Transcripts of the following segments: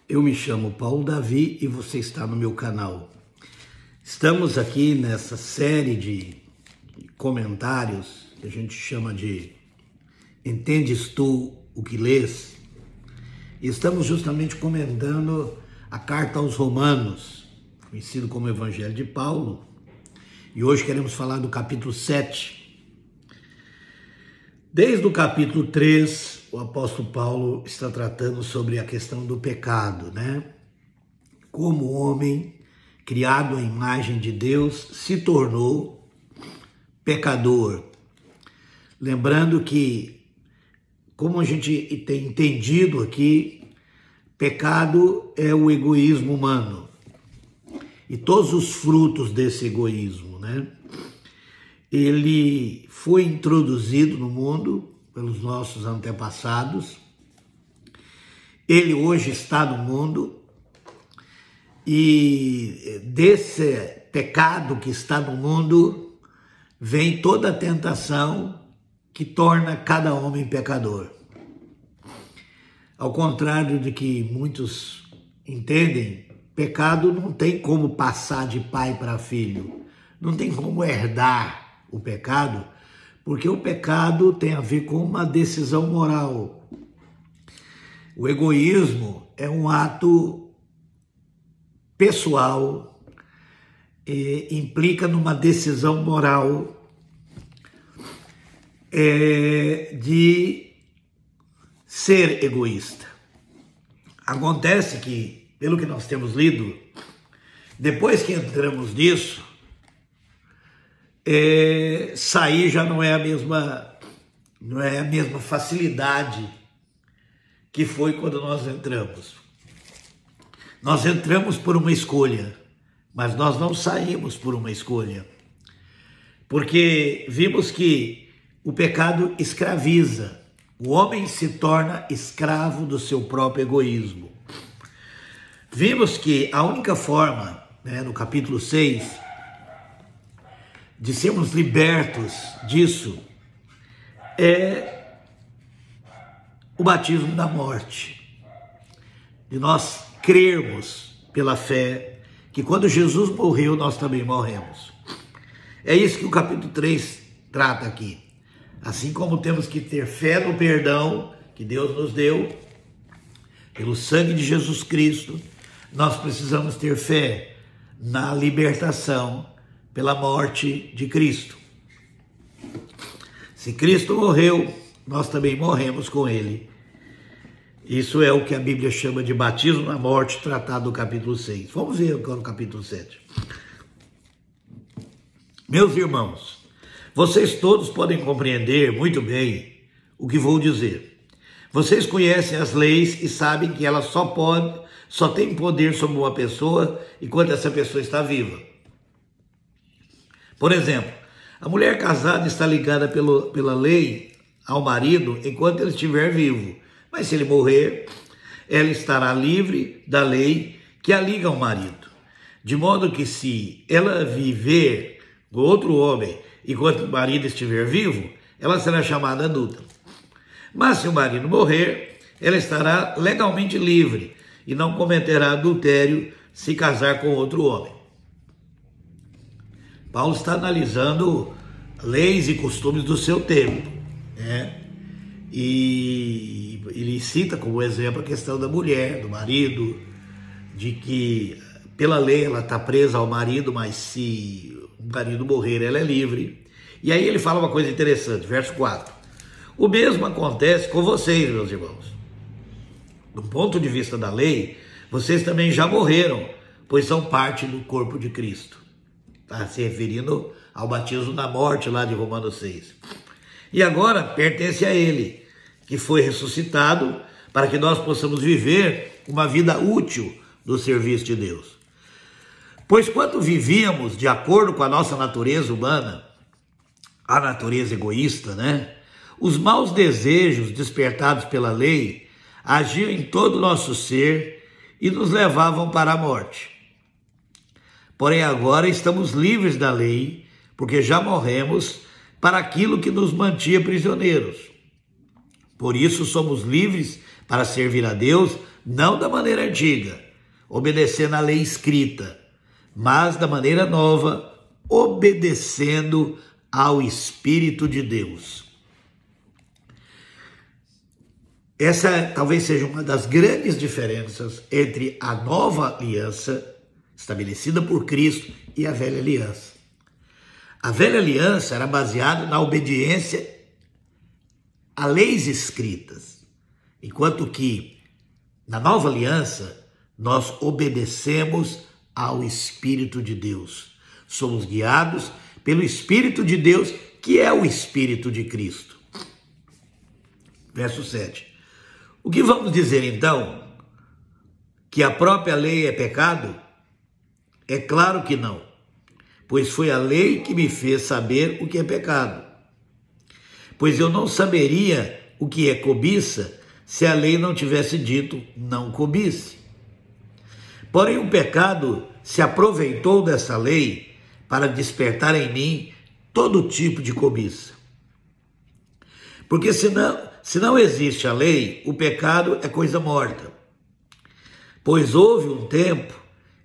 Eu me chamo Paulo Davi e você está no meu canal. Estamos aqui nessa série de comentários que a gente chama de Entendes tu o que lês? E estamos justamente comentando a carta aos Romanos, conhecido como Evangelho de Paulo, e hoje queremos falar do capítulo 7. Desde o capítulo 3, o apóstolo Paulo está tratando sobre a questão do pecado, né? Como o homem, criado à imagem de Deus, se tornou pecador. Lembrando que, como a gente tem entendido aqui, pecado é o egoísmo humano e todos os frutos desse egoísmo, né? Ele foi introduzido no mundo pelos nossos antepassados, ele hoje está no mundo e desse pecado que está no mundo vem toda a tentação que torna cada homem pecador. Ao contrário de que muitos entendem, pecado não tem como passar de pai para filho, não tem como herdar o pecado, porque o pecado tem a ver com uma decisão moral. O egoísmo é um ato pessoal, implica numa decisão moral de ser egoísta. Acontece que, pelo que nós temos lido, depois que entramos nisso, sair já não é a mesma facilidade que foi quando nós entramos. Nós entramos por uma escolha, mas nós não saímos por uma escolha, porque vimos que o pecado escraviza, o homem se torna escravo do seu próprio egoísmo. Vimos que a única forma, no capítulo 6, de sermos libertos disso é o batismo da morte, de nós crermos pela fé que quando Jesus morreu nós também morremos. É isso que o capítulo 3 trata aqui. Assim como temos que ter fé no perdão que Deus nos deu pelo sangue de Jesus Cristo, nós precisamos ter fé na libertação pela morte de Cristo. Se Cristo morreu, nós também morremos com ele. Isso é o que a Bíblia chama de batismo na morte, tratado no capítulo 6. Vamos ver agora no capítulo 7. Meus irmãos, vocês todos podem compreender muito bem o que vou dizer. Vocês conhecem as leis e sabem que elas só têm poder sobre uma pessoa enquanto essa pessoa está viva. Por exemplo, a mulher casada está ligada pela lei ao marido enquanto ele estiver vivo. Mas se ele morrer, ela estará livre da lei que a liga ao marido. De modo que se ela viver com outro homem enquanto o marido estiver vivo, ela será chamada adúltera. Mas se o marido morrer, ela estará legalmente livre e não cometerá adultério se casar com outro homem. Paulo está analisando leis e costumes do seu tempo, né? E ele cita como exemplo a questão da mulher, do marido, de que pela lei ela está presa ao marido, mas se o marido morrer ela é livre. E aí ele fala uma coisa interessante, verso 4. O mesmo acontece com vocês, meus irmãos. Do ponto de vista da lei, vocês também já morreram, pois são parte do corpo de Cristo. Está se referindo ao batismo na morte lá de Romanos 6. E agora pertence a ele, que foi ressuscitado para que nós possamos viver uma vida útil no serviço de Deus. Pois quando vivíamos de acordo com a nossa natureza humana, a natureza egoísta, né? Os maus desejos despertados pela lei agiam em todo o nosso ser e nos levavam para a morte. Porém, agora estamos livres da lei, porque já morremos para aquilo que nos mantinha prisioneiros. Por isso, somos livres para servir a Deus, não da maneira antiga, obedecendo à lei escrita, mas da maneira nova, obedecendo ao Espírito de Deus. Essa talvez seja uma das grandes diferenças entre a nova aliança estabelecida por Cristo e a velha aliança. A velha aliança era baseada na obediência a leis escritas, enquanto que na nova aliança nós obedecemos ao Espírito de Deus. Somos guiados pelo Espírito de Deus, que é o Espírito de Cristo. Verso 7. O que vamos dizer então? Que a própria lei é pecado? É claro que não, pois foi a lei que me fez saber o que é pecado. Pois eu não saberia o que é cobiça se a lei não tivesse dito não cobice. Porém, o pecado se aproveitou dessa lei para despertar em mim todo tipo de cobiça. Porque se não existe a lei, o pecado é coisa morta. Pois houve um tempo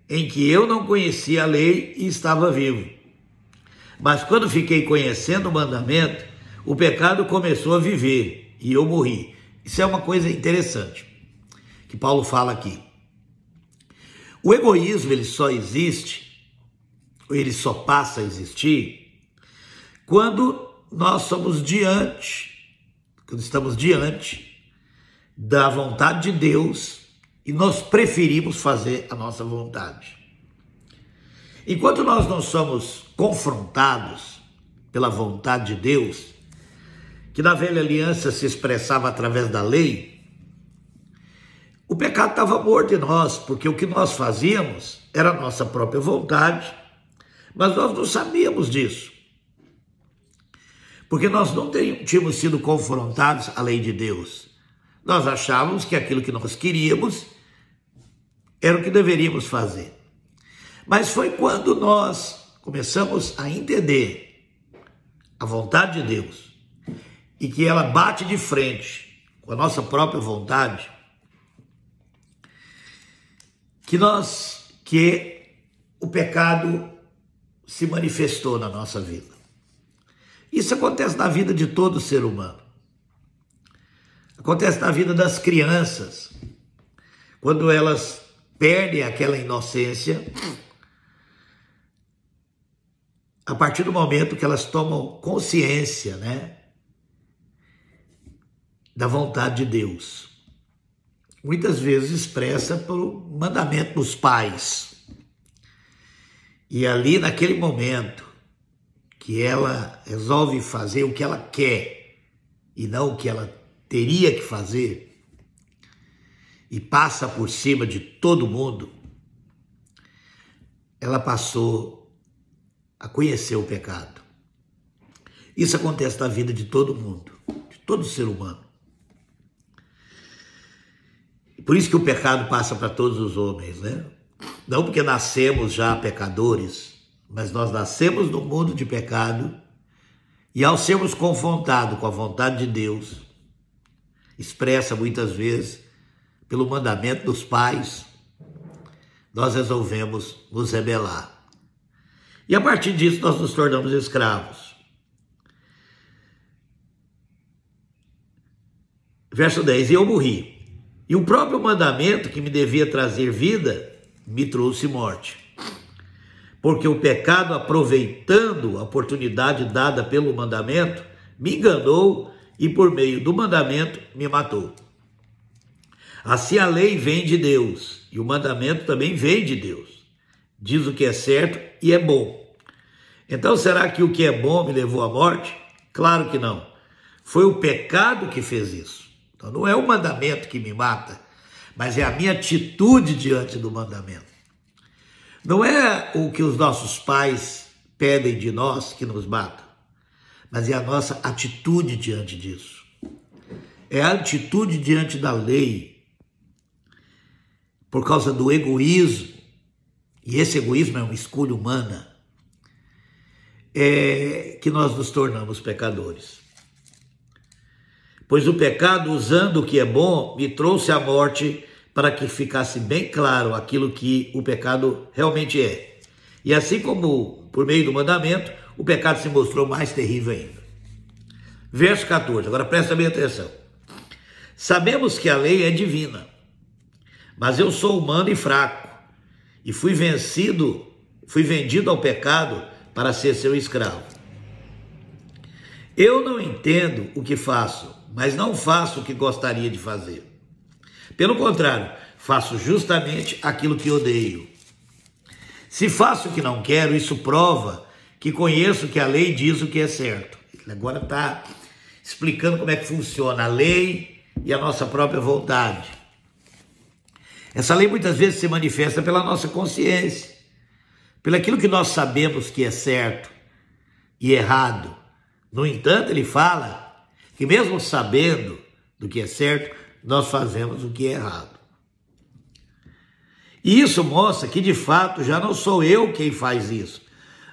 em que eu não conhecia a lei e estava vivo. Mas quando fiquei conhecendo o mandamento, o pecado começou a viver e eu morri. Isso é uma coisa interessante que Paulo fala aqui. O egoísmo, ele só existe, ou ele só passa a existir, quando nós estamos diante da vontade de Deus e nós preferimos fazer a nossa vontade. Enquanto nós não somos confrontados pela vontade de Deus, que na velha aliança se expressava através da lei, o pecado estava morto em nós, porque o que nós fazíamos era a nossa própria vontade, mas nós não sabíamos disso. Porque nós não tínhamos sido confrontados à lei de Deus. Nós achávamos que aquilo que nós queríamos era o que deveríamos fazer. Mas foi quando nós começamos a entender a vontade de Deus e que ela bate de frente com a nossa própria vontade, que o pecado se manifestou na nossa vida. Isso acontece na vida de todo ser humano. Acontece na vida das crianças, quando elas perdem aquela inocência, a partir do momento que elas tomam consciência, da vontade de Deus. Muitas vezes expressa pelo mandamento dos pais. E ali, naquele momento, que ela resolve fazer o que ela quer e não o que ela teria que fazer, e passa por cima de todo mundo, ela passou a conhecer o pecado. Isso acontece na vida de todo mundo, de todo ser humano. Por isso que o pecado passa para todos os homens, Não porque nascemos já pecadores, mas nós nascemos no mundo de pecado e ao sermos confrontados com a vontade de Deus, expressa muitas vezes pelo mandamento dos pais, nós resolvemos nos rebelar. E a partir disso nós nos tornamos escravos. Verso 10, e eu morri. E o próprio mandamento que me devia trazer vida, me trouxe morte. Porque o pecado, aproveitando a oportunidade dada pelo mandamento, me enganou e por meio do mandamento me matou. Assim a lei vem de Deus e o mandamento também vem de Deus. Diz o que é certo e é bom. Então será que o que é bom me levou à morte? Claro que não. Foi o pecado que fez isso. Então não é o mandamento que me mata, mas é a minha atitude diante do mandamento. Não é o que os nossos pais pedem de nós que nos mata, mas é a nossa atitude diante disso. É a atitude diante da lei, por causa do egoísmo, e esse egoísmo é uma escolha humana, que nós nos tornamos pecadores. Pois o pecado, usando o que é bom, me trouxe à morte, para que ficasse bem claro aquilo que o pecado realmente é. E assim como por meio do mandamento, o pecado se mostrou mais terrível ainda. Verso 14, agora presta bem atenção. Sabemos que a lei é divina, mas eu sou humano e fraco, e fui vendido ao pecado para ser seu escravo. Eu não entendo o que faço, mas não faço o que gostaria de fazer. Pelo contrário, faço justamente aquilo que odeio. Se faço o que não quero, isso prova que conheço que a lei diz o que é certo. Ele agora está explicando como é que funciona a lei e a nossa própria vontade. Essa lei muitas vezes se manifesta pela nossa consciência, pelo aquilo que nós sabemos que é certo e errado. No entanto, ele fala que mesmo sabendo do que é certo, nós fazemos o que é errado. E isso mostra que, de fato, já não sou eu quem faz isso,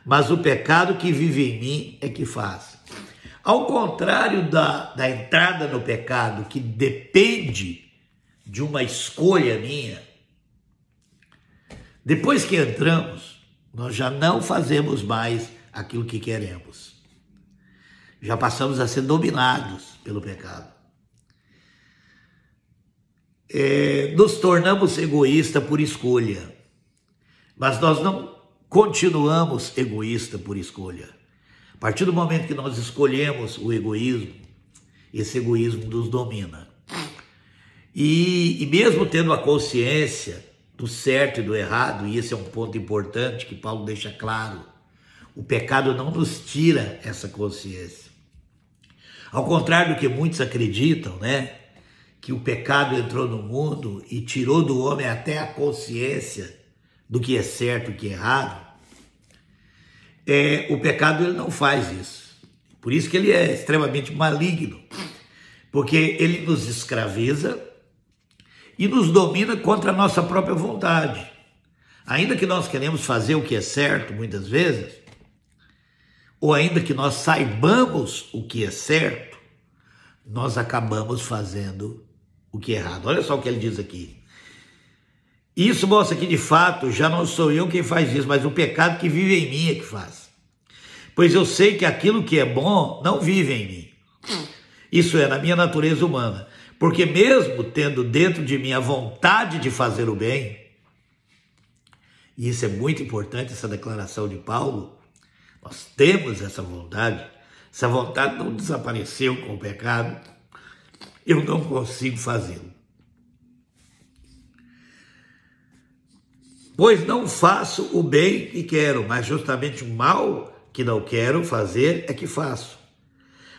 mas o pecado que vive em mim é que faz. Ao contrário da entrada no pecado, que depende de uma escolha minha, depois que entramos, nós já não fazemos mais aquilo que queremos. Já passamos a ser dominados pelo pecado. Nos tornamos egoístas por escolha, mas nós não continuamos egoístas por escolha. A partir do momento que nós escolhemos o egoísmo, esse egoísmo nos domina. E mesmo tendo a consciência do certo e do errado, e esse é um ponto importante que Paulo deixa claro, o pecado não nos tira essa consciência. Ao contrário do que muitos acreditam, né? Que o pecado entrou no mundo e tirou do homem até a consciência do que é certo e o que é errado. O pecado ele não faz isso. Por isso que ele é extremamente maligno, porque ele nos escraviza e nos domina contra a nossa própria vontade. Ainda que nós queremos fazer o que é certo, muitas vezes, ou ainda que nós saibamos o que é certo, nós acabamos fazendo o que é errado. Olha só o que ele diz aqui. Isso mostra que, de fato, já não sou eu quem faz isso, mas o pecado que vive em mim é que faz. Pois eu sei que aquilo que é bom não vive em mim. Isso é, na minha natureza humana. Porque mesmo tendo dentro de mim a vontade de fazer o bem, e isso é muito importante, essa declaração de Paulo, nós temos essa vontade não desapareceu com o pecado, eu não consigo fazê-lo. Pois não faço o bem que quero, mas justamente o mal que não quero fazer é que faço.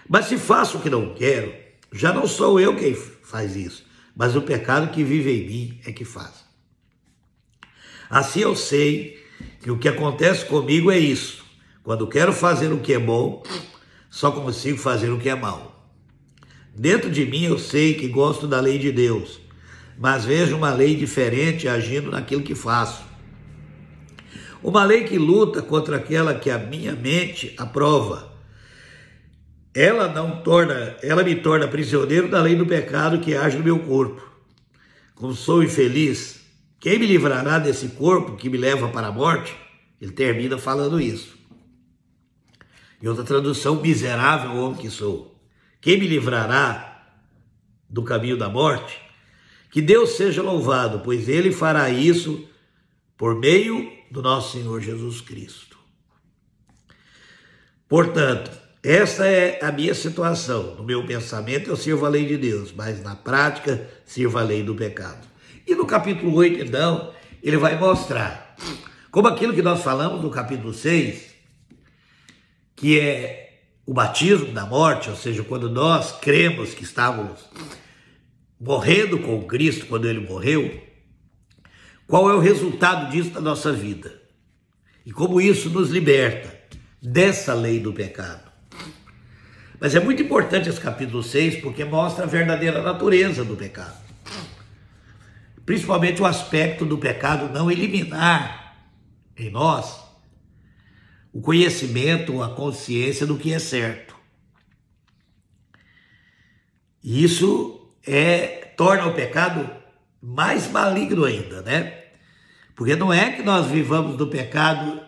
Mas se faço o que não quero, já não sou eu quem faz isso, mas o pecado que vive em mim é que faz. Assim eu sei que o que acontece comigo é isso. Quando quero fazer o que é bom, só consigo fazer o que é mal. Dentro de mim eu sei que gosto da lei de Deus, mas vejo uma lei diferente agindo naquilo que faço. Uma lei que luta contra aquela que a minha mente aprova. Ela me torna prisioneiro da lei do pecado que age no meu corpo. Como sou infeliz, quem me livrará desse corpo que me leva para a morte? Ele termina falando isso. Em outra tradução, miserável homem que sou. Quem me livrará do caminho da morte? Que Deus seja louvado, pois Ele fará isso por meio do nosso Senhor Jesus Cristo. Portanto, essa é a minha situação. No meu pensamento eu sirvo a lei de Deus, mas na prática sirvo a lei do pecado. E no capítulo 8, então, ele vai mostrar como aquilo que nós falamos no capítulo 6, que é o batismo da morte, ou seja, quando nós cremos que estávamos morrendo com Cristo, quando Ele morreu, qual é o resultado disso na nossa vida? E como isso nos liberta dessa lei do pecado. Mas é muito importante esse capítulo 6, porque mostra a verdadeira natureza do pecado. Principalmente o aspecto do pecado não eliminar em nós o conhecimento, a consciência do que é certo. E isso torna o pecado mais maligno ainda, né? Porque não é que nós vivamos do pecado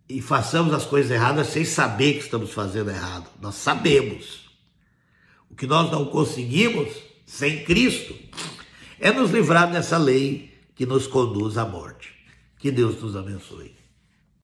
e façamos as coisas erradas sem saber que estamos fazendo errado. Nós sabemos. O que nós não conseguimos, sem Cristo, é nos livrar dessa lei que nos conduz à morte. Que Deus nos abençoe.